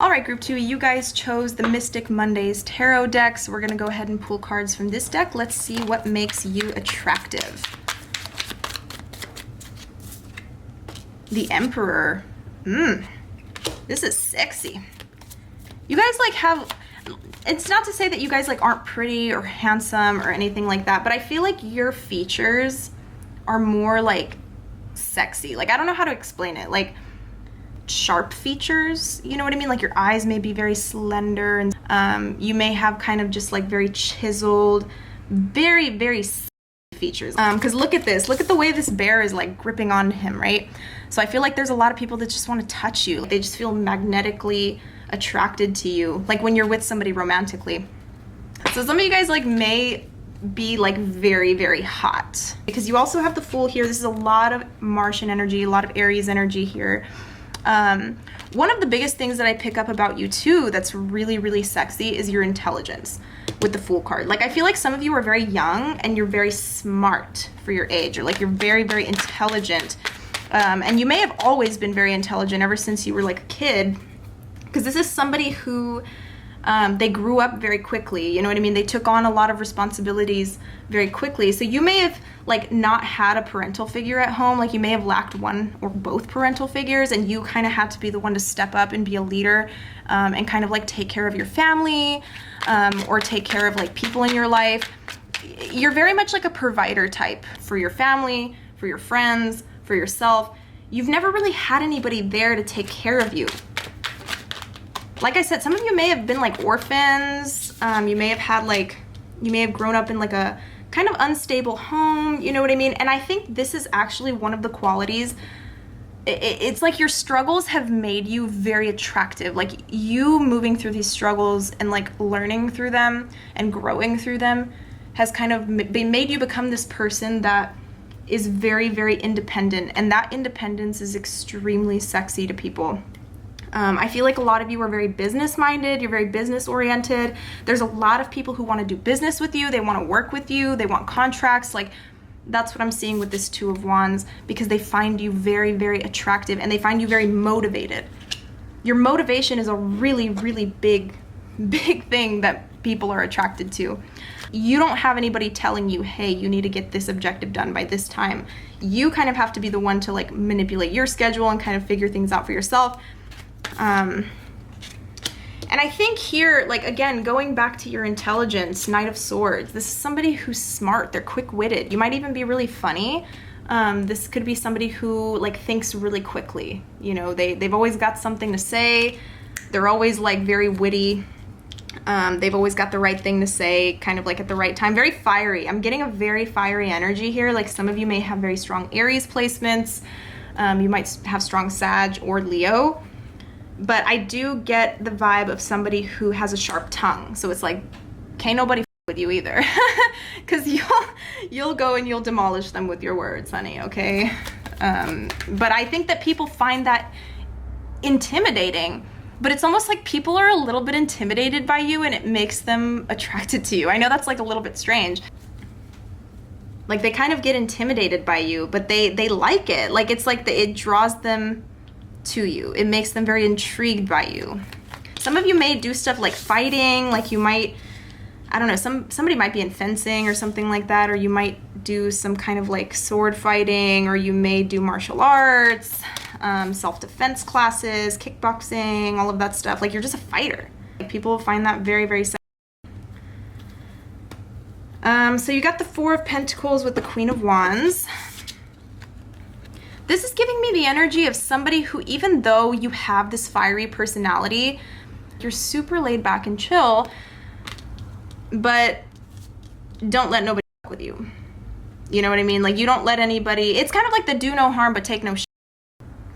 All right, group 2, you guys chose the Mystic Mondays tarot deck, so we're going to go ahead and pull cards from this deck. Let's see what makes you attractive. The Emperor. This is sexy. You guys like have, it's not to say that you guys like aren't pretty or handsome or anything like that, but I feel like your features are more like sexy. Like, I don't know how to explain it. Like, sharp features, you know what I mean? Like your eyes may be very slender, and you may have kind of just like very chiseled, very features. Because look at this, look at the way this bear is like gripping on him, right? So I feel like there's a lot of people that just want to touch you. They just feel magnetically attracted to you, like when you're with somebody romantically. So some of you guys like may be like very hot, because you also have the Fool here. This is a lot of Martian energy, a lot of Aries energy here. One of the biggest things that I pick up about you too that's really sexy is your intelligence with the Fool card. Like, I feel like some of you are very young and you're very smart for your age, or like you're very intelligent. And you may have always been very intelligent ever since you were like a kid, because this is somebody who they grew up very quickly, you know what I mean? They took on a lot of responsibilities very quickly. So you may have like not had a parental figure at home, like you may have lacked one or both parental figures, and you kind of had to be the one to step up and be a leader, and kind of like take care of your family, or take care of like people in your life. You're very much like a provider type for your family, for your friends, for yourself. You've never really had anybody there to take care of you. Like I said, some of you may have been like orphans. You may have had like, you may have grown up in like a kind of unstable home, you know what I mean? And I think this is actually one of the qualities. It's like your struggles have made you very attractive. Like, you moving through these struggles and like learning through them and growing through them has kind of made you become this person that is very independent. And that independence is extremely sexy to people. I feel like a lot of you are very business-minded, you're very business-oriented. There's a lot of people who want to do business with you, they want to work with you, they want contracts. Like, that's what I'm seeing with this Two of Wands, because they find you very attractive, and they find you very motivated. Your motivation is a really big thing that people are attracted to. You don't have anybody telling you, hey, you need to get this objective done by this time. You kind of have to be the one to like manipulate your schedule and kind of figure things out for yourself. And I think here, like, again, going back to your intelligence, Knight of Swords, this is somebody who's smart, they're quick-witted. You might even be really funny. This could be somebody who like thinks really quickly. You know, they've always got something to say. They're always like very witty. They've always got the right thing to say, kind of like at the right time. Very fiery. I'm getting a very fiery energy here. Like, some of you may have very strong Aries placements. You might have strong Sag or Leo. But I do get the vibe of somebody who has a sharp tongue. So it's like, can't nobody with you either. Because you'll go and you'll demolish them with your words, honey, okay? But I think that people find that intimidating. But it's almost like people are a little bit intimidated by you, and it makes them attracted to you. I know that's like a little bit strange. Like, they kind of get intimidated by you, but they like it. Like, it's like it draws them to you. It makes them very intrigued by you. Some of you may do stuff like fighting, like you might, I don't know, somebody might be in fencing or something like that, or you might do some kind of like sword fighting, or you may do martial arts, self-defense classes, kickboxing, all of that stuff. Like, you're just a fighter. Like, people find that very sexy. So you got the Four of Pentacles with the Queen of Wands. This is giving me the energy of somebody who, even though you have this fiery personality, you're super laid back and chill, but don't let nobody fuck with you. You know what I mean? Like, you don't let anybody, it's kind of like the do no harm but take no shit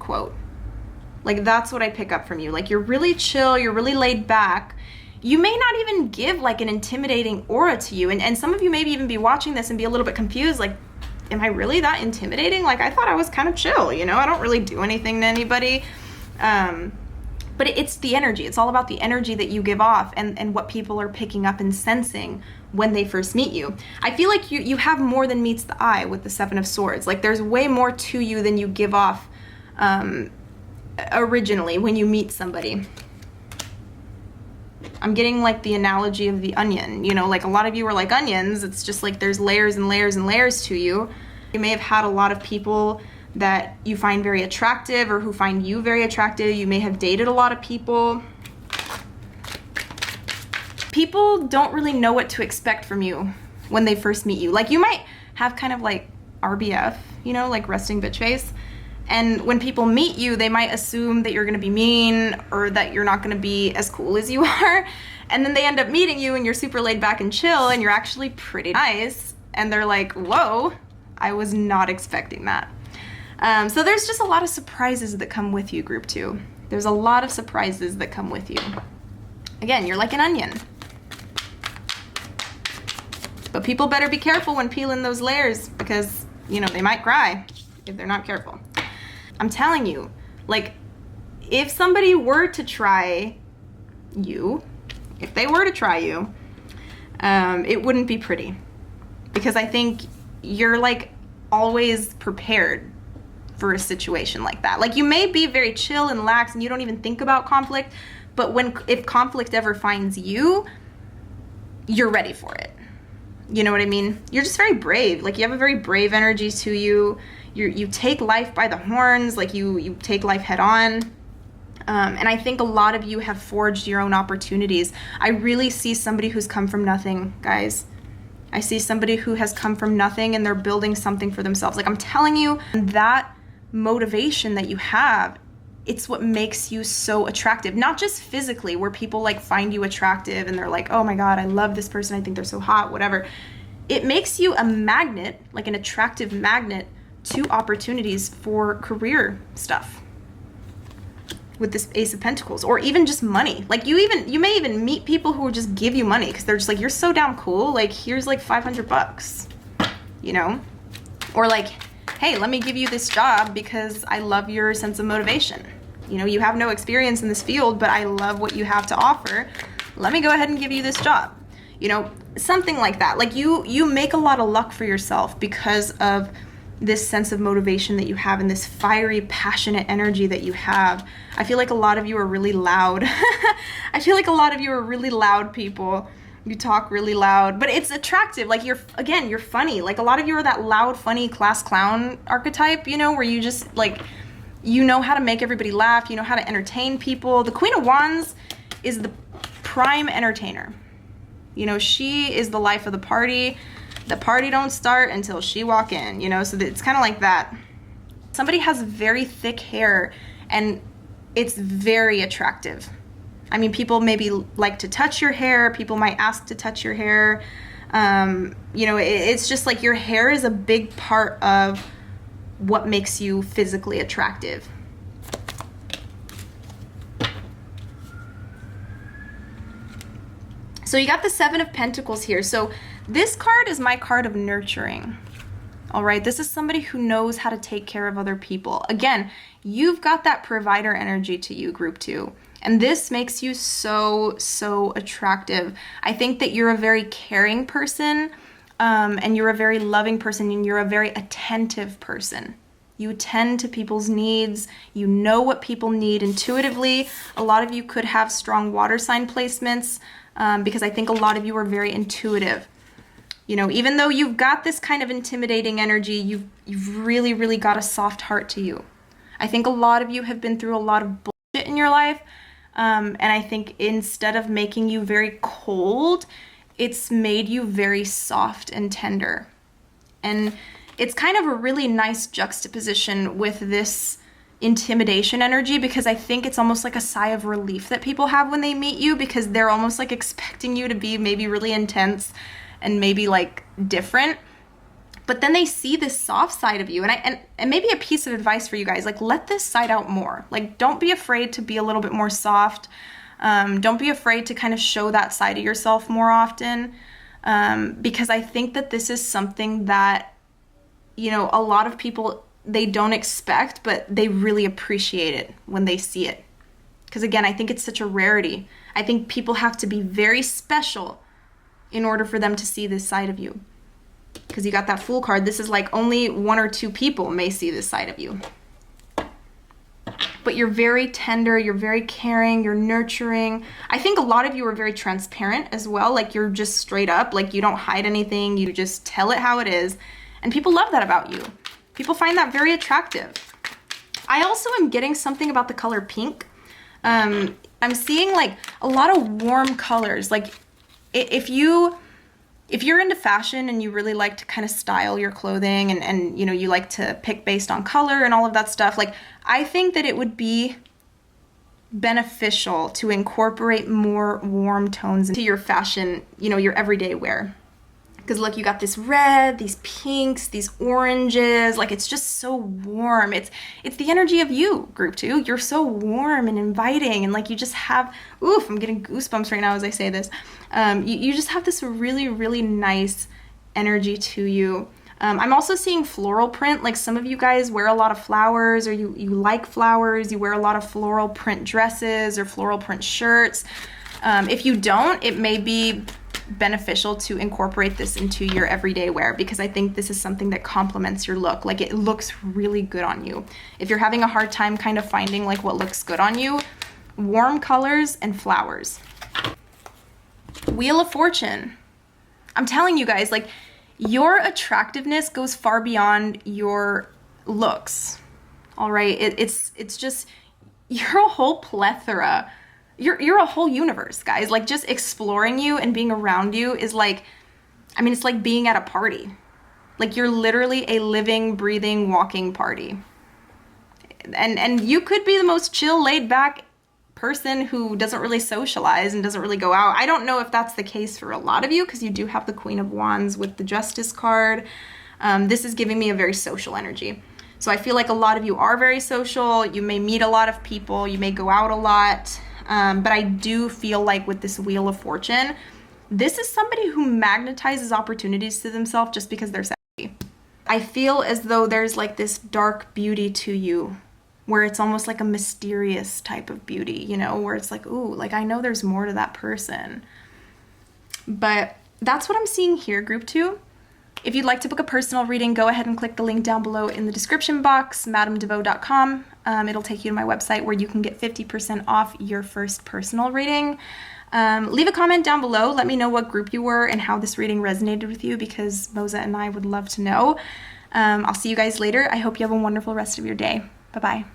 quote. Like, that's what I pick up from you. Like, you're really chill, you're really laid back. You may not even give like an intimidating aura to you. And some of you maybe even be watching this and be a little bit confused, like, am I really that intimidating? Like, I thought I was kind of chill, you know? I don't really do anything to anybody. But it's the energy. It's all about the energy that you give off, and what people are picking up and sensing when they first meet you. I feel like you have more than meets the eye with the Seven of Swords. Like, there's way more to you than you give off originally when you meet somebody. I'm getting like the analogy of the onion, you know, like a lot of you are like onions. It's just like there's layers and layers and layers to you. You may have had a lot of people that you find very attractive or who find you very attractive. You may have dated a lot of people. People don't really know what to expect from you when they first meet you. Like you might have kind of like RBF, you know, like resting bitch face. And when people meet you, they might assume that you're gonna be mean or that you're not gonna be as cool as you are. And then they end up meeting you and you're super laid back and chill and you're actually pretty nice. And they're like, whoa, I was not expecting that. So there's just a lot of surprises that come with you, group 2. There's a lot of surprises that come with you. Again, you're like an onion. But people better be careful when peeling those layers because, you know, they might cry if they're not careful. I'm telling you, like, if somebody were to try you, if they were to try you, it wouldn't be pretty. Because I think you're, like, always prepared for a situation like that. Like, you may be very chill and lax and you don't even think about conflict, but if conflict ever finds you, you're ready for it. You know what I mean? You're just very brave. Like, you have a very brave energy to you. You take life by the horns. Like, you take life head on. And I think a lot of you have forged your own opportunities. I really see somebody who's come from nothing, guys. I see somebody who has come from nothing and they're building something for themselves. Like, I'm telling you, that motivation that you have, it's what makes you so attractive. Not just physically, where people like find you attractive and they're like, oh my God, I love this person. I think they're so hot, whatever. It makes you a magnet, like an attractive magnet to opportunities for career stuff with this Ace of Pentacles, or even just money. Like you may even meet people who will just give you money because they're just like, you're so damn cool. Like, here's like $500, you know? Or like, hey, let me give you this job because I love your sense of motivation. You know, you have no experience in this field, but I love what you have to offer. Let me go ahead and give you this job. You know, something like that. Like you make a lot of luck for yourself because of this sense of motivation that you have and this fiery, passionate energy that you have. I feel like a lot of you are really loud. I feel like a lot of you are really loud people. You talk really loud, but it's attractive. Like you're funny. Like a lot of you are that loud, funny class clown archetype, you know, where you just like, you know how to make everybody laugh. You know how to entertain people. The Queen of Wands is the prime entertainer. You know, she is the life of the party. The party don't start until she walk in, you know, so it's kind of like that. Somebody has very thick hair and it's very attractive. I mean, people maybe like to touch your hair. People might ask to touch your hair. You know, it's just like your hair is a big part of what makes you physically attractive. So you got the Seven of Pentacles here. So this card is my card of nurturing. All right, this is somebody who knows how to take care of other people. Again, you've got that provider energy to you, group 2. And this makes you so, so attractive. I think that you're a very caring person, and you're a very loving person, and you're a very attentive person. You attend to people's needs. You know what people need intuitively. A lot of you could have strong water sign placements, because I think a lot of you are very intuitive. You know, even though you've got this kind of intimidating energy, you've really, really got a soft heart to you. I think a lot of you have been through a lot of bullshit in your life, and I think instead of making you very cold, it's made you very soft and tender. And it's kind of a really nice juxtaposition with this intimidation energy, because I think it's almost like a sigh of relief that people have when they meet you, because they're almost like expecting you to be maybe really intense and maybe like different, but then they see this soft side of you. And maybe a piece of advice for you guys, like, let this side out more. Like, don't be afraid to be a little bit more soft. Don't be afraid to kind of show that side of yourself more often, because I think that this is something that, you know, a lot of people, they don't expect, but they really appreciate it when they see it. Because again, I think it's such a rarity. I think people have to be very special in order for them to see this side of you. Because you got that Fool card. This is like only 1 or 2 people may see this side of you. but you're very tender, you're very caring, you're nurturing. I think a lot of you are very transparent as well. Like you're just straight up, like you don't hide anything, you just tell it how it is. And people love that about you. People find that very attractive. I also am getting something about the color pink. I'm seeing like a lot of warm colors. Like if you're into fashion and you really like to kind of style your clothing and you know, you like to pick based on color and all of that stuff, like I think that it would be beneficial to incorporate more warm tones into your fashion, you know, your everyday wear. Because look, you got this red, these pinks, these oranges, like it's just so warm. It's the energy of you, group 2. You're so warm and inviting, and like you just have, oof, I'm getting goosebumps right now as I say this. You just have this really, really nice energy to you. I'm also seeing floral print. Like some of you guys wear a lot of flowers, or you like flowers, you wear a lot of floral print dresses or floral print shirts. If you don't, it may be beneficial to incorporate this into your everyday wear, because I think this is something that complements your look. Like it looks really good on you. If you're having a hard time kind of finding like what looks good on you, warm colors and flowers. Wheel of Fortune. I'm telling you guys, like your attractiveness goes far beyond your looks. All right, it's just, you're a whole plethora. You're a whole universe, guys. Like just exploring you and being around you is like, I mean, it's like being at a party. Like you're literally a living, breathing, walking party. And you could be the most chill, laid back person who doesn't really socialize and doesn't really go out. I don't know if that's the case for a lot of you, because you do have the Queen of Wands with the Justice card. This is giving me a very social energy. So I feel like a lot of you are very social. You may meet a lot of people. You may go out a lot. But I do feel like with this Wheel of Fortune, this is somebody who magnetizes opportunities to themselves just because they're sexy. I feel as though there's like this dark beauty to you, where it's almost like a mysterious type of beauty, you know, where it's like, ooh, like I know there's more to that person. But that's what I'm seeing here, group 2. If you'd like to book a personal reading, go ahead and click the link down below in the description box, madamdevoe.com. It'll take you to my website where you can get 50% off your first personal reading. Leave a comment down below. Let me know what group you were and how this reading resonated with you, because Moza and I would love to know. I'll see you guys later. I hope you have a wonderful rest of your day. Bye-bye.